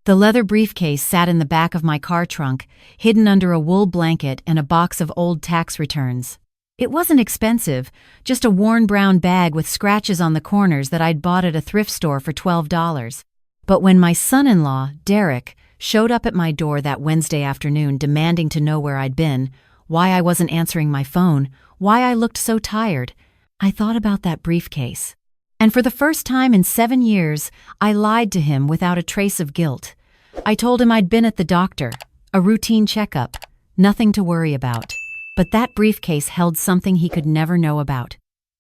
The leather briefcase sat in the back of my car trunk, hidden under a wool blanket and a box of old tax returns. It wasn't expensive, just a worn brown bag with scratches on the corners that I'd bought at a thrift store for $12. But when my son-in-law, Derek, showed up at my door that Wednesday afternoon demanding to know where I'd been, why I wasn't answering my phone, why I looked so tired, I thought about that briefcase. And for the first time in 7 years, I lied to him without a trace of guilt. I told him I'd been at the doctor, a routine checkup, nothing to worry about. But that briefcase held something he could never know about.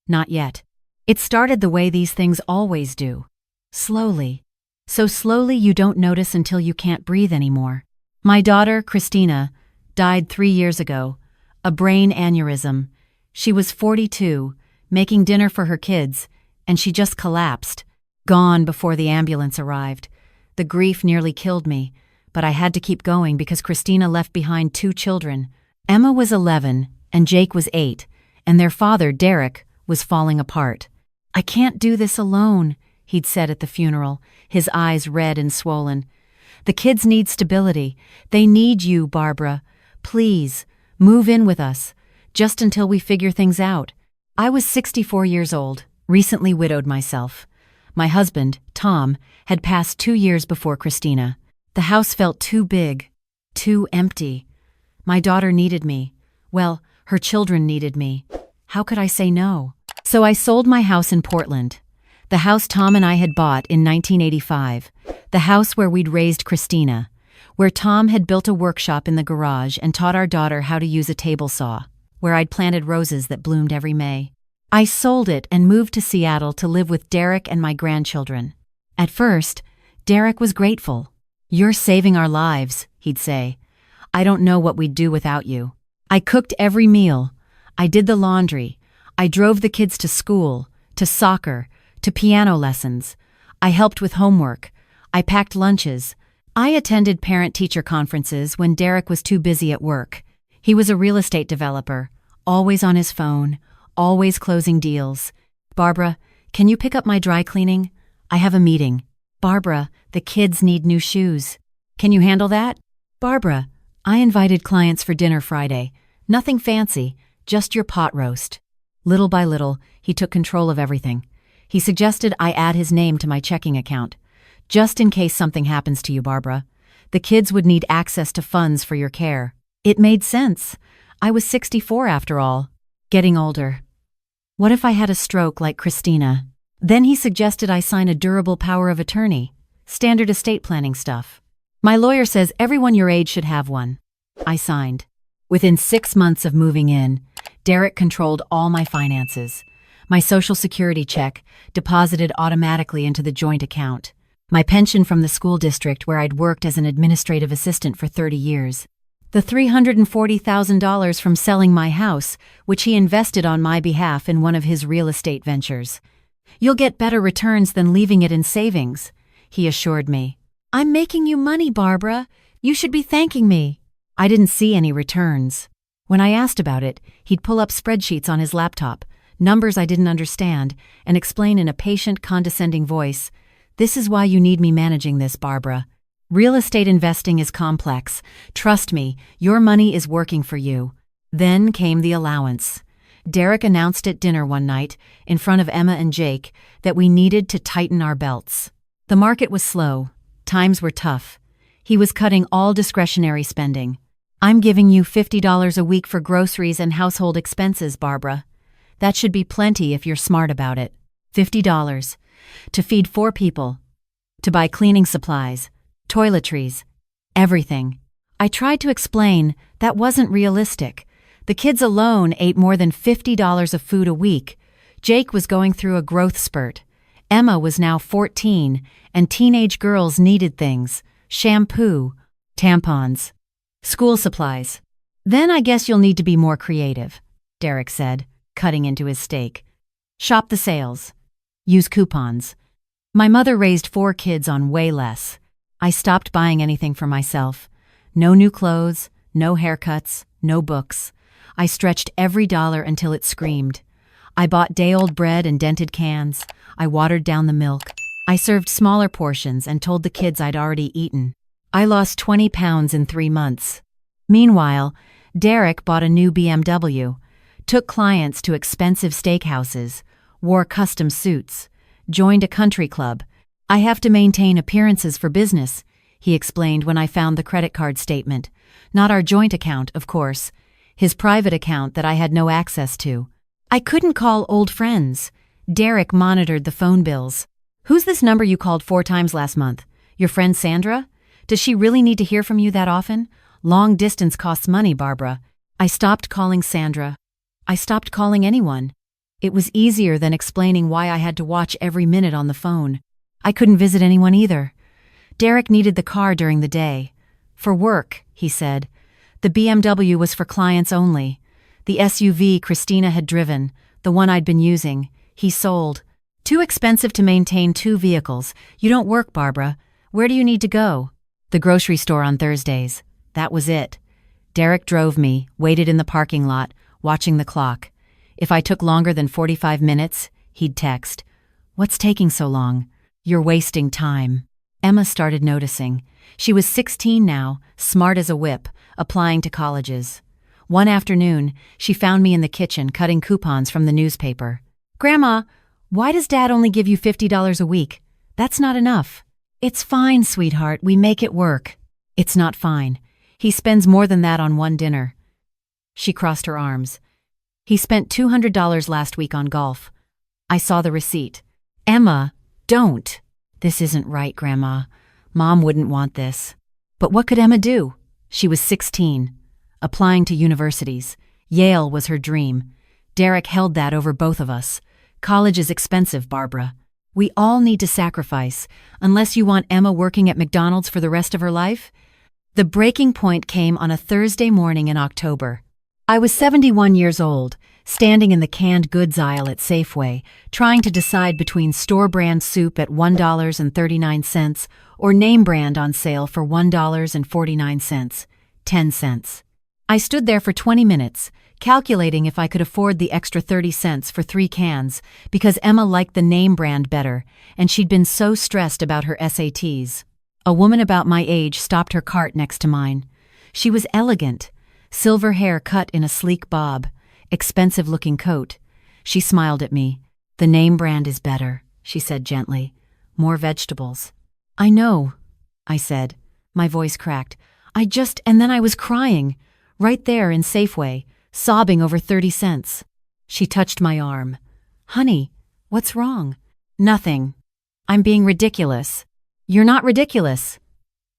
Not yet. It started the way these things always do. Slowly. So slowly you don't notice until you can't breathe anymore. My daughter, Christina, died 3 years ago. A brain aneurysm. She was 42, making dinner for her kids, and she just collapsed, gone before the ambulance arrived. The grief nearly killed me, but I had to keep going because Christina left behind 2 children. Emma was 11, and Jake was 8, and their father, Derek, was falling apart. "I can't do this alone," he'd said at the funeral, his eyes red and swollen. "The kids need stability. They need you, Barbara. Please, move in with us, just until we figure things out." I was 64 years old, recently widowed myself. My husband, Tom, had passed 2 years before Christina. The house felt too big, too empty. My daughter needed me. Well, her children needed me. How could I say no? So I sold my house in Portland. The house Tom and I had bought in 1985. The house where we'd raised Christina. Where Tom had built a workshop in the garage and taught our daughter how to use a table saw. Where I'd planted roses that bloomed every May. I sold it and moved to Seattle to live with Derek and my grandchildren. At first, Derek was grateful. "You're saving our lives," he'd say. "I don't know what we'd do without you." I cooked every meal. I did the laundry. I drove the kids to school, to soccer, to piano lessons. I helped with homework. I packed lunches. I attended parent-teacher conferences when Derek was too busy at work. He was a real estate developer, always on his phone, always closing deals. "Barbara, can you pick up my dry cleaning? I have a meeting." "Barbara, the kids need new shoes. Can you handle that?" "Barbara, I invited clients for dinner Friday. Nothing fancy, just your pot roast." Little by little, he took control of everything. He suggested I add his name to my checking account. "Just in case something happens to you, Barbara. The kids would need access to funds for your care." It made sense. I was 64 after all, getting older. What if I had a stroke like Christina? Then he suggested I sign a durable power of attorney, standard estate planning stuff. "My lawyer says everyone your age should have one." I signed. Within 6 months of moving in, Derek controlled all my finances. My Social Security check deposited automatically into the joint account. My pension from the school district where I'd worked as an administrative assistant for 30 years. The $340,000 from selling my house, which he invested on my behalf in one of his real estate ventures. "You'll get better returns than leaving it in savings," he assured me. "I'm making you money, Barbara. You should be thanking me." I didn't see any returns. When I asked about it, he'd pull up spreadsheets on his laptop, numbers I didn't understand, and explain in a patient, condescending voice, "This is why you need me managing this, Barbara. Real estate investing is complex. Trust me, your money is working for you." Then came the allowance. Derek announced at dinner one night, in front of Emma and Jake, that we needed to tighten our belts. The market was slow. Times were tough. He was cutting all discretionary spending. "I'm giving you $50 a week for groceries and household expenses, Barbara. That should be plenty if you're smart about it. $50. To feed 4 people. To buy cleaning supplies, toiletries, everything." I tried to explain that wasn't realistic. The kids alone ate more than $50 of food a week. Jake was going through a growth spurt. Emma was now 14, and teenage girls needed things: shampoo, tampons, school supplies. "Then I guess you'll need to be more creative," Derek said, cutting into his steak. "Shop the sales. Use coupons." My mother raised 4 kids on way less. I stopped buying anything for myself. No new clothes, no haircuts, no books. I stretched every dollar until it screamed. I bought day-old bread and dented cans. I watered down the milk. I served smaller portions and told the kids I'd already eaten. I lost 20 pounds in 3 months. Meanwhile, Derek bought a new BMW, took clients to expensive steakhouses, wore custom suits, joined a country club. I have to maintain appearances for business, he explained when I found the credit card statement. Not our joint account, of course. His private account that I had no access to. I couldn't call old friends. Derek monitored the phone bills. Who's this number you called 4 times last month? Your friend Sandra? Does she really need to hear from you that often? Long distance costs money, Barbara. I stopped calling Sandra. I stopped calling anyone. It was easier than explaining why I had to watch every minute on the phone. I couldn't visit anyone either. Derek needed the car during the day. For work, he said. The BMW was for clients only. The SUV Christina had driven, the one I'd been using, he sold. Too expensive to maintain 2 vehicles. You don't work, Barbara. Where do you need to go? The grocery store on Thursdays. That was it. Derek drove me, waited in the parking lot, watching the clock. If I took longer than 45 minutes, he'd text, "What's taking so long? You're wasting time." Emma started noticing. She was 16 now, smart as a whip, applying to colleges. One afternoon, she found me in the kitchen cutting coupons from the newspaper. "Grandma, why does Dad only give you $50 a week? That's not enough." "It's fine, sweetheart, we make it work." "It's not fine. He spends more than that on one dinner." She crossed her arms. "He spent $200 last week on golf." I saw the receipt. "Emma, don't." "This isn't right, Grandma. Mom wouldn't want this." But what could Emma do? She was 16. Applying to universities. Yale was her dream. Derek held that over both of us. College is expensive, Barbara. We all need to sacrifice, unless you want Emma working at McDonald's for the rest of her life. The breaking point came on a Thursday morning in October. I was 71 years old, standing in the canned goods aisle at Safeway, trying to decide between store-brand soup at $1.39 or name brand on sale for $1.49, 10 cents. I stood there for 20 minutes, calculating if I could afford the extra 30 cents for 3 cans because Emma liked the name brand better and she'd been so stressed about her SATs. A woman about my age stopped her cart next to mine. She was elegant, silver hair cut in a sleek bob, expensive-looking coat. She smiled at me. "The name brand is better," she said gently. "More vegetables." "I know," I said. My voice cracked. And then I was crying, right there in Safeway, sobbing over 30 cents. She touched my arm. "Honey, what's wrong?" "Nothing. I'm being ridiculous." "You're not ridiculous."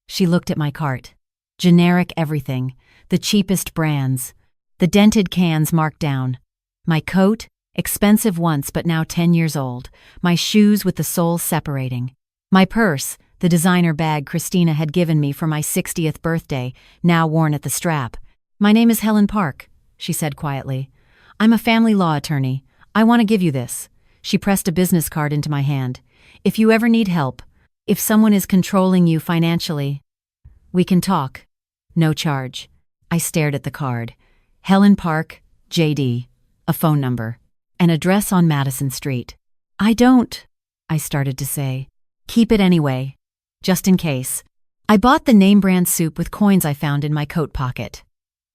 She looked at my cart. Generic everything, the cheapest brands, the dented cans marked down. My coat, expensive once but now 10 years old, my shoes with the soles separating. My purse, the designer bag Christina had given me for my 60th birthday, now worn at the strap. "My name is Helen Park," she said quietly. "I'm a family law attorney. I want to give you this." She pressed a business card into my hand. "If you ever need help, if someone is controlling you financially, we can talk. No charge." I stared at the card. Helen Park, JD, a phone number, an address on Madison Street. I started to say. "Keep it anyway, just in case." I bought the name brand soup with coins I found in my coat pocket.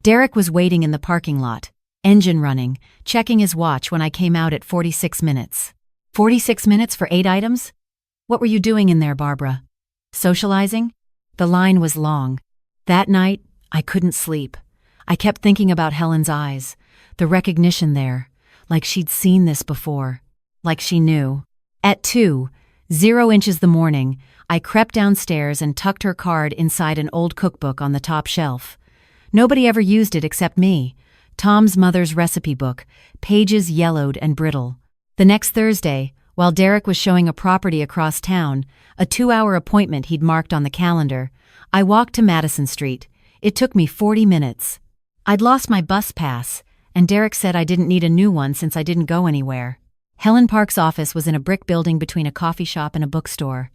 Derek was waiting in the parking lot, engine running, checking his watch when I came out at 46 minutes. 46 minutes for 8 items? "What were you doing in there, Barbara?" "Socializing?" The line was long. That night, I couldn't sleep. I kept thinking about Helen's eyes, the recognition there, like she'd seen this before, like she knew. At 2:00 the morning, I crept downstairs and tucked her card inside an old cookbook on the top shelf. Nobody ever used it except me. Tom's mother's recipe book, pages yellowed and brittle. The next Thursday, while Derek was showing a property across town, a 2-hour appointment he'd marked on the calendar, I walked to Madison Street. It took me 40 minutes. I'd lost my bus pass, and Derek said I didn't need a new one since I didn't go anywhere. Helen Park's office was in a brick building between a coffee shop and a bookstore.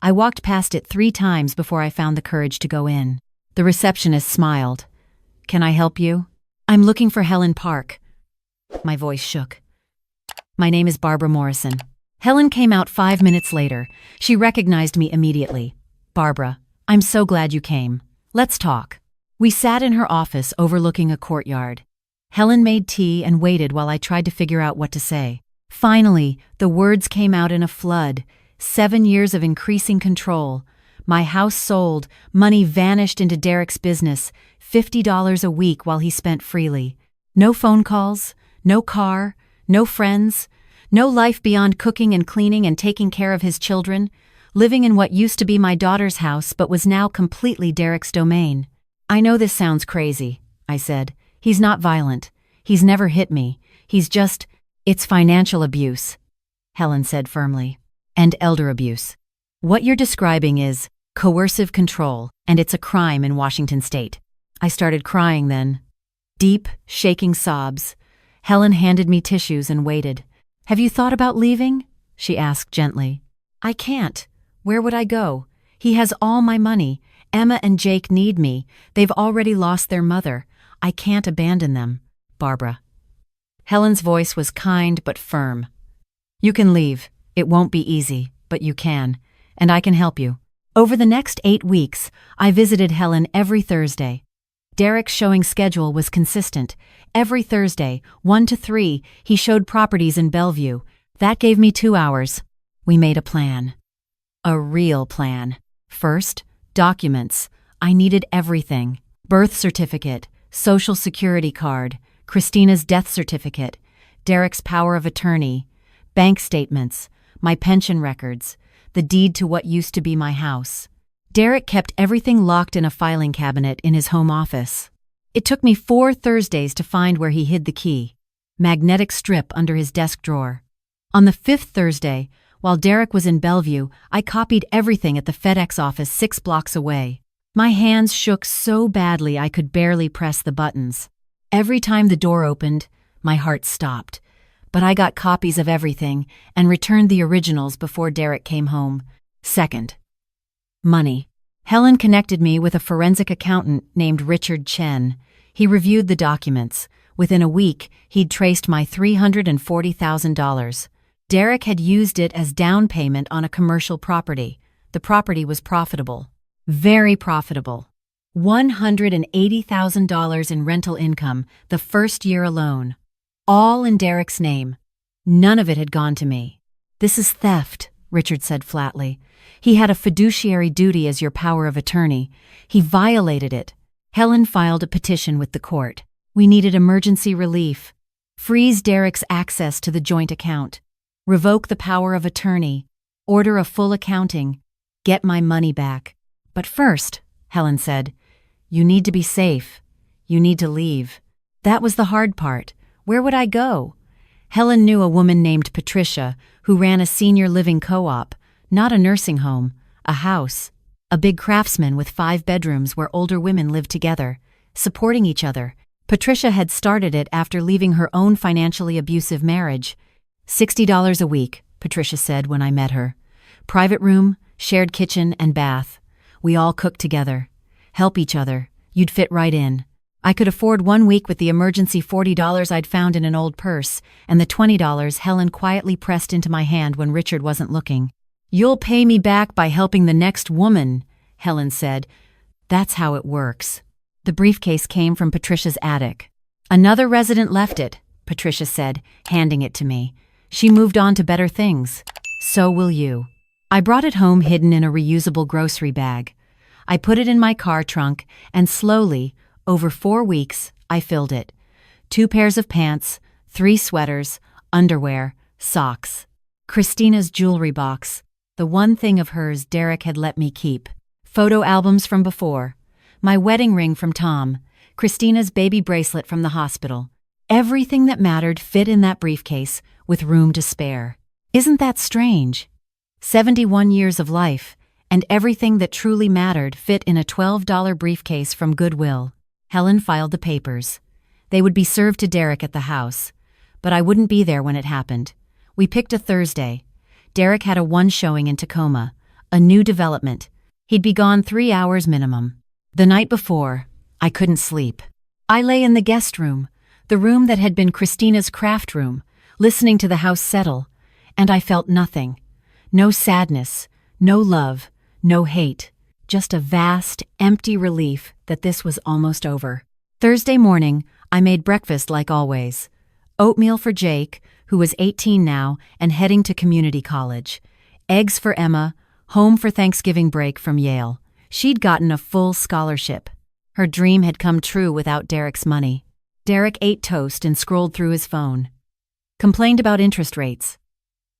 I walked past it 3 times before I found the courage to go in. The receptionist smiled. "Can I help you?" "I'm looking for Helen Park." My voice shook. "My name is Barbara Morrison." Helen came out 5 minutes later. She recognized me immediately. "Barbara, I'm so glad you came. Let's talk. We sat in her office overlooking a courtyard. Helen made tea and waited while I tried to figure out what to say. Finally, the words came out in a flood. 7 years of increasing control. My house sold, money vanished into Derek's business, $50 a week while he spent freely. No phone calls, no car, no friends, no life beyond cooking and cleaning and taking care of his children, living in what used to be my daughter's house but was now completely Derek's domain. I know this sounds crazy, I said. He's not violent. He's never hit me. It's financial abuse, Helen said firmly. And elder abuse. What you're describing is coercive control, and it's a crime in Washington state. I started crying then. Deep, shaking sobs. Helen handed me tissues and waited. Have you thought about leaving? She asked gently. I can't. Where would I go? He has all my money. Emma and Jake need me. They've already lost their mother. I can't abandon them. Barbara. Helen's voice was kind but firm. You can leave. It won't be easy, but you can. And I can help you. Over the next 8 weeks, I visited Helen every Thursday. Derek's showing schedule was consistent. Every Thursday, 1 to 3, he showed properties in Bellevue. That gave me 2 hours. We made a plan. A real plan. First, documents. I needed everything. Birth certificate, social security card, Christina's death certificate, Derek's power of attorney, bank statements, my pension records, the deed to what used to be my house. Derek kept everything locked in a filing cabinet in his home office. It took me 4 Thursdays to find where he hid the key. Magnetic strip under his desk drawer. On the 5th Thursday, while Derek was in Bellevue, I copied everything at the FedEx office 6 blocks away. My hands shook so badly I could barely press the buttons. Every time the door opened, my heart stopped. But I got copies of everything and returned the originals before Derek came home. Second, money. Helen connected me with a forensic accountant named Richard Chen. He reviewed the documents. Within a week, he'd traced my $340,000. Derek had used it as down payment on a commercial property. The property was profitable. Very profitable. $180,000 in rental income the first year alone. All in Derek's name. None of it had gone to me. This is theft, Richard said flatly. He had a fiduciary duty as your power of attorney. He violated it. Helen filed a petition with the court. We needed emergency relief. Freeze Derek's access to the joint account. Revoke the power of attorney. Order a full accounting. Get my money back. But first, Helen said, you need to be safe. You need to leave. That was the hard part. Where would I go? Helen knew a woman named Patricia who ran a senior living co-op, not a nursing home, a house, a big craftsman with 5 bedrooms where older women lived together, supporting each other. Patricia had started it after leaving her own financially abusive marriage. $60 a week, Patricia said when I met her. Private room, shared kitchen and bath. We all cooked together. Help each other. You'd fit right in. I could afford 1 week with the emergency $40 I'd found in an old purse, and the $20 Helen quietly pressed into my hand when Richard wasn't looking. You'll pay me back by helping the next woman, Helen said. That's how it works. The briefcase came from Patricia's attic. Another resident left it, Patricia said, handing it to me. She moved on to better things. So will you. I brought it home hidden in a reusable grocery bag. I put it in my car trunk, and slowly, over 4 weeks, I filled it. 2 pairs of pants, 3 sweaters, underwear, socks. Christina's jewelry box, the one thing of hers Derek had let me keep. Photo albums from before. My wedding ring from Tom. Christina's baby bracelet from the hospital. Everything that mattered fit in that briefcase, with room to spare. Isn't that strange? 71 years of life, and everything that truly mattered fit in a $12 briefcase from Goodwill. Helen filed the papers. They would be served to Derek at the house, but I wouldn't be there when it happened. We picked a Thursday. Derek had a 1 showing in Tacoma, a new development. He'd be gone 3 hours minimum. The night before, I couldn't sleep. I lay in the guest room, the room that had been Christina's craft room, listening to the house settle, and I felt nothing. No sadness, no love, no hate, just a vast, empty relief that this was almost over. Thursday morning, I made breakfast like always. Oatmeal for Jake, who was 18 now and heading to community college. Eggs for Emma, home for Thanksgiving break from Yale. She'd gotten a full scholarship. Her dream had come true without Derek's money. Derek ate toast and scrolled through his phone. Complained about interest rates.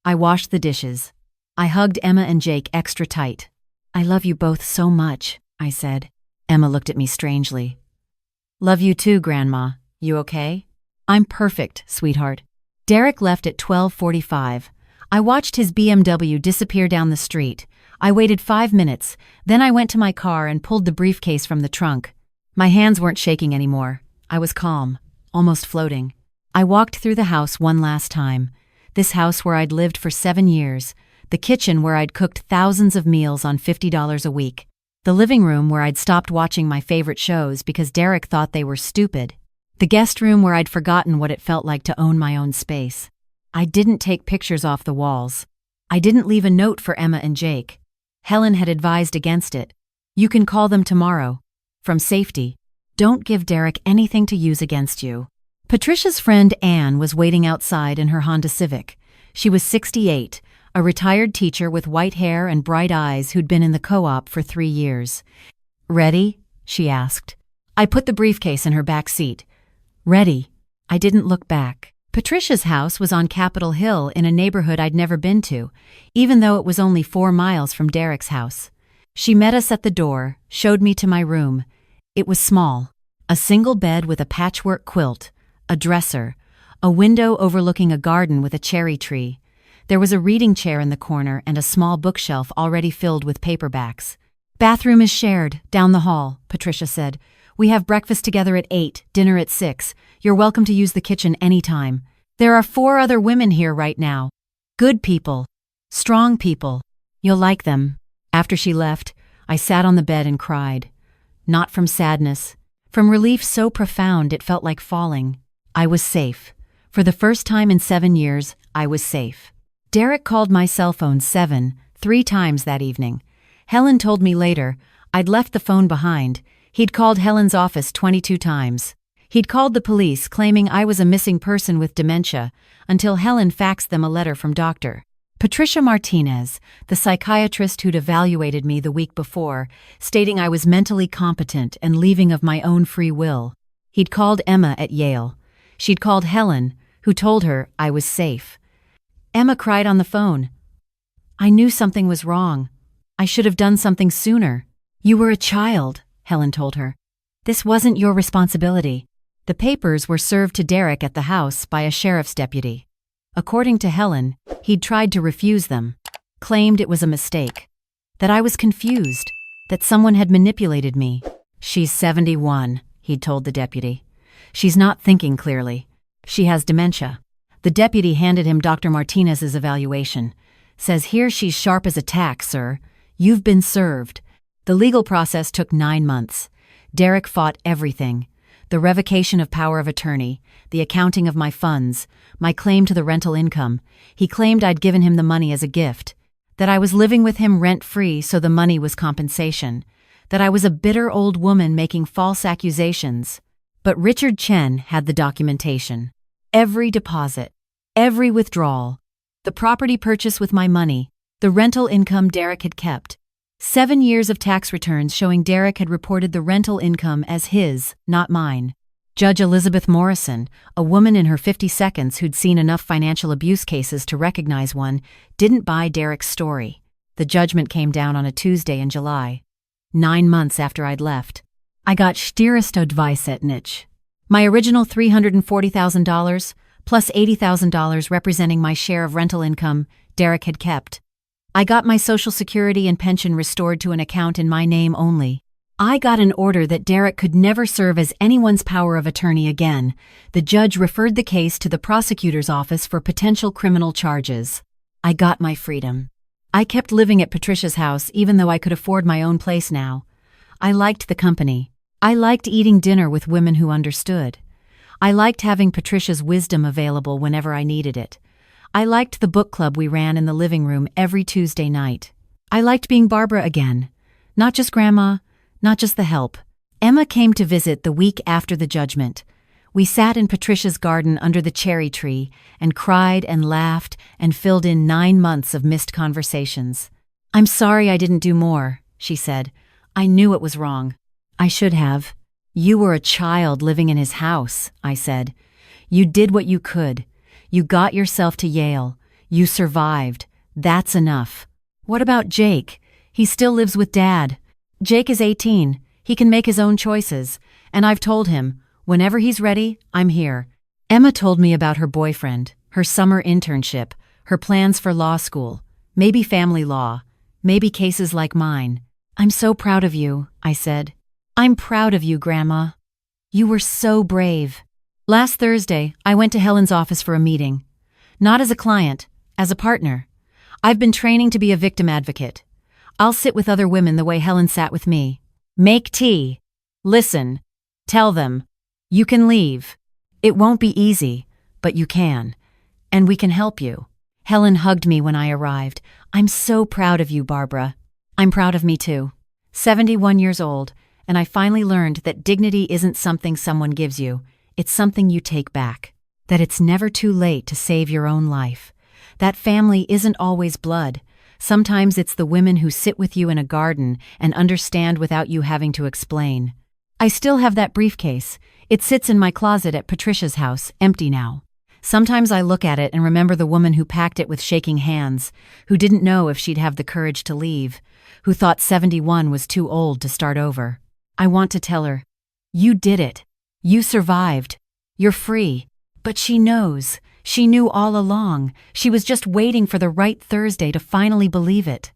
I washed the dishes. I hugged Emma and Jake extra tight. "I love you both so much," I said. Emma looked at me strangely. "Love you too, Grandma. You okay?" "I'm perfect, sweetheart." Derek left at 12:45. I watched his BMW disappear down the street. I waited 5 minutes, then I went to my car and pulled the briefcase from the trunk. My hands weren't shaking anymore. I was calm, almost floating. I walked through the house one last time. This house where I'd lived for 7 years. The kitchen where I'd cooked thousands of meals on $50 a week. The living room where I'd stopped watching my favorite shows because Derek thought they were stupid. The guest room where I'd forgotten what it felt like to own my own space. I didn't take pictures off the walls. I didn't leave a note for Emma and Jake. Helen had advised against it. "You can call them tomorrow. From safety. Don't give Derek anything to use against you." Patricia's friend Anne was waiting outside in her Honda Civic. She was 68, a retired teacher with white hair and bright eyes who'd been in the co-op for 3 years. "Ready?" she asked. I put the briefcase in her back seat. "Ready." I didn't look back. Patricia's house was on Capitol Hill in a neighborhood I'd never been to, even though it was only 4 miles from Derek's house. She met us at the door, showed me to my room. It was small. A single bed with a patchwork quilt, a dresser, a window overlooking a garden with a cherry tree. There was a reading chair in the corner and a small bookshelf already filled with paperbacks. "Bathroom is shared, down the hall," Patricia said. "We have breakfast together at 8, dinner at 6. You're welcome to use the kitchen anytime. There are 4 other women here right now. Good people. Strong people. You'll like them." After she left, I sat on the bed and cried. Not from sadness. From relief so profound it felt like falling. I was safe. For the first time in 7 years, I was safe. Derek called my cell phone 3 times that evening. Helen told me later, I'd left the phone behind. He'd called Helen's office 22 times. He'd called the police claiming I was a missing person with dementia, until Helen faxed them a letter from Dr. Patricia Martinez, the psychiatrist who'd evaluated me the week before, stating I was mentally competent and leaving of my own free will. He'd called Emma at Yale. She'd called Helen, who told her I was safe. Emma cried on the phone. "I knew something was wrong. I should have done something sooner." "You were a child," Helen told her. "This wasn't your responsibility." The papers were served to Derek at the house by a sheriff's deputy. According to Helen, he'd tried to refuse them, claimed it was a mistake, that I was confused, that someone had manipulated me. "She's 71, he'd told the deputy. "She's not thinking clearly. She has dementia." The deputy handed him Dr. Martinez's evaluation. "Says here she's sharp as a tack, sir. You've been served." The legal process took 9 months. Derek fought everything. The revocation of power of attorney, the accounting of my funds, my claim to the rental income. He claimed I'd given him the money as a gift, that I was living with him rent-free so the money was compensation, that I was a bitter old woman making false accusations. But Richard Chen had the documentation. Every deposit, every withdrawal, the property purchase with my money, the rental income Derek had kept. 7 years of tax returns showing Derek had reported the rental income as his, not mine. Judge Elizabeth Morrison, a woman in her 52nds who'd seen enough financial abuse cases to recognize one, didn't buy Derek's story. The judgment came down on a Tuesday in July. 9 months after I'd left. I got styristodvisetnich. My original $340,000, plus $80,000 representing my share of rental income, Derek had kept. I got my Social Security and pension restored to an account in my name only. I got an order that Derek could never serve as anyone's power of attorney again. The judge referred the case to the prosecutor's office for potential criminal charges. I got my freedom. I kept living at Patricia's house even though I could afford my own place now. I liked the company. I liked eating dinner with women who understood. I liked having Patricia's wisdom available whenever I needed it. I liked the book club we ran in the living room every Tuesday night. I liked being Barbara again. Not just Grandma, not just the help. Emma came to visit the week after the judgment. We sat in Patricia's garden under the cherry tree and cried and laughed and filled in 9 months of missed conversations. "I'm sorry I didn't do more," she said. "I knew it was wrong. I should have." "You were a child living in his house," I said. "You did what you could. You got yourself to Yale. You survived. That's enough." "What about Jake? He still lives with Dad." "Jake is 18. He can make his own choices. And I've told him, whenever he's ready, I'm here." Emma told me about her boyfriend, her summer internship, her plans for law school, maybe family law, maybe cases like mine. "I'm so proud of you," I said. "I'm proud of you, Grandma. You were so brave." Last Thursday, I went to Helen's office for a meeting. Not as a client, as a partner. I've been training to be a victim advocate. I'll sit with other women the way Helen sat with me. Make tea. Listen. Tell them. You can leave. It won't be easy, but you can. And we can help you. Helen hugged me when I arrived. "I'm so proud of you, Barbara." "I'm proud of me too." 71 years old, and I finally learned that dignity isn't something someone gives you. It's something you take back. That it's never too late to save your own life. That family isn't always blood. Sometimes it's the women who sit with you in a garden and understand without you having to explain. I still have that briefcase. It sits in my closet at Patricia's house, empty now. Sometimes I look at it and remember the woman who packed it with shaking hands, who didn't know if she'd have the courage to leave, who thought 71 was too old to start over. I want to tell her, "You did it. You survived. You're free." But she knows. She knew all along. She was just waiting for the right Thursday to finally believe it.